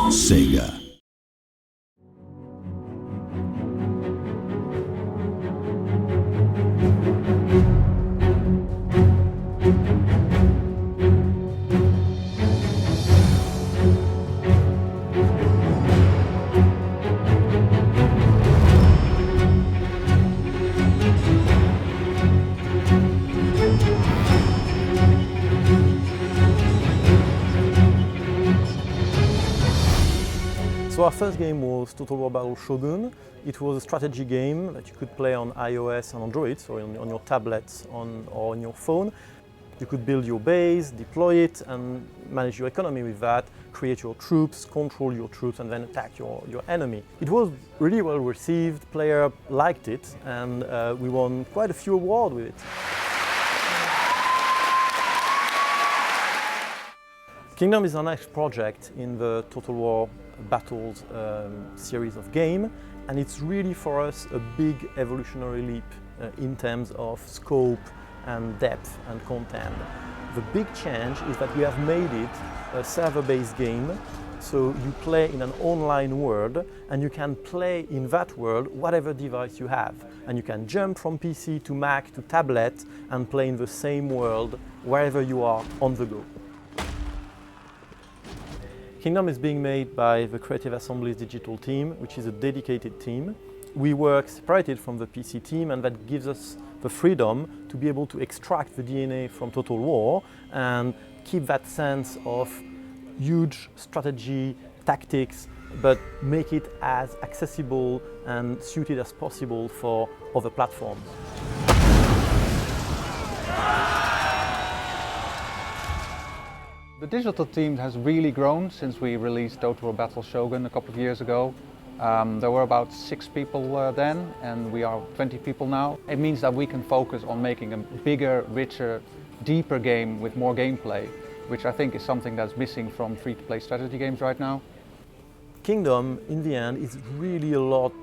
Sega. So our first game was Total War Battle Shogun. It was a strategy game that you could play on iOS and Android, so on your tablets or on your phone. You could build your base, deploy it, and manage your economy with that, create your troops, control your troops, and then attack your enemy. It was really well received, players liked it, and we won quite a few awards with it. Kingdom is our next project in the Total War Battles series of game, and it's really for us a big evolutionary leap in terms of scope and depth and content. The big change is that we have made it a server-based game, so you play in an online world and you can play in that world whatever device you have, and you can jump from PC to Mac to tablet and play in the same world wherever you are on the go. Kingdom is being made by the Creative Assembly's digital team, which is a dedicated team. We work separated from the PC team, and that gives us the freedom to be able to extract the DNA from Total War and keep that sense of huge strategy, tactics, but make it as accessible and suited as possible for other platforms. The digital team has really grown since we released Total War Battle Shogun a couple of years ago. There were about 6 people then, and we are 20 people now. It means that we can focus on making a bigger, richer, deeper game with more gameplay, which I think is something that's missing from free-to-play strategy games right now. Kingdom, in the end, is really a lot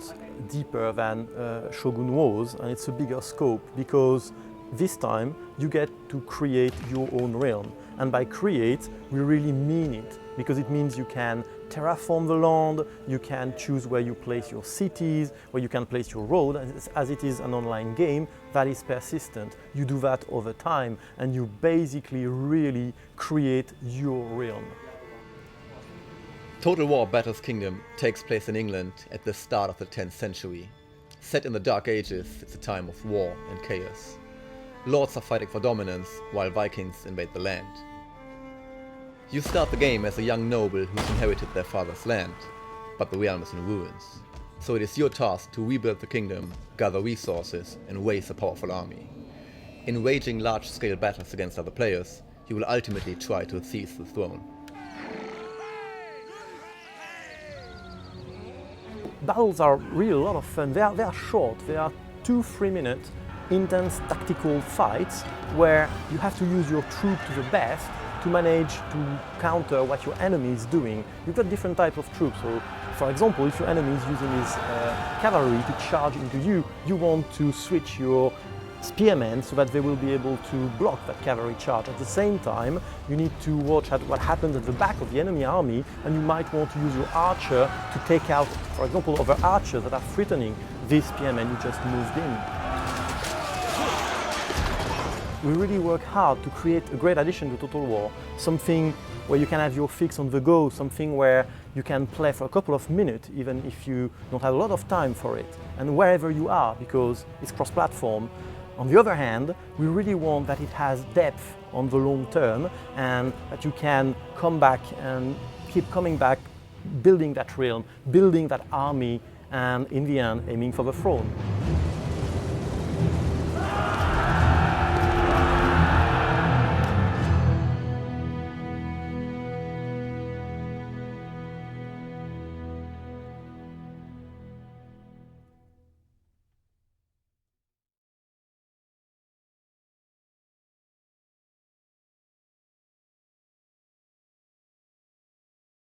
deeper than Shogun was, and it's a bigger scope because this time you get to create your own realm. And by create, we really mean it, because it means you can terraform the land, you can choose where you place your cities, where you can place your road. As it is an online game that is persistent, you do that over time, and you basically really create your realm. Total War Battles Kingdom takes place in England at the start of the 10th century. Set in the Dark Ages, it's a time of war and chaos. Lords are fighting for dominance, while Vikings invade the land. You start the game as a young noble who's inherited their father's land, but the realm is in ruins. So it is your task to rebuild the kingdom, gather resources, and raise a powerful army. In waging large-scale battles against other players, you will ultimately try to seize the throne. Battles are really a lot of fun. They are short, they are 2-3 minutes intense tactical fights where you have to use your troop to the best to manage to counter what your enemy is doing. You've got different types of troops. So, for example, if your enemy is using his cavalry to charge into you, you want to switch your spearmen so that they will be able to block that cavalry charge. At the same time, you need to watch at what happens at the back of the enemy army, and you might want to use your archer to take out, for example, other archers that are threatening this spearman you just moved in. We really work hard to create a great addition to Total War, something where you can have your fix on the go, something where you can play for a couple of minutes, even if you don't have a lot of time for it, and wherever you are, because it's cross-platform. On the other hand, we really want that it has depth on the long term, and that you can come back and keep coming back, building that realm, building that army, and in the end, aiming for the throne.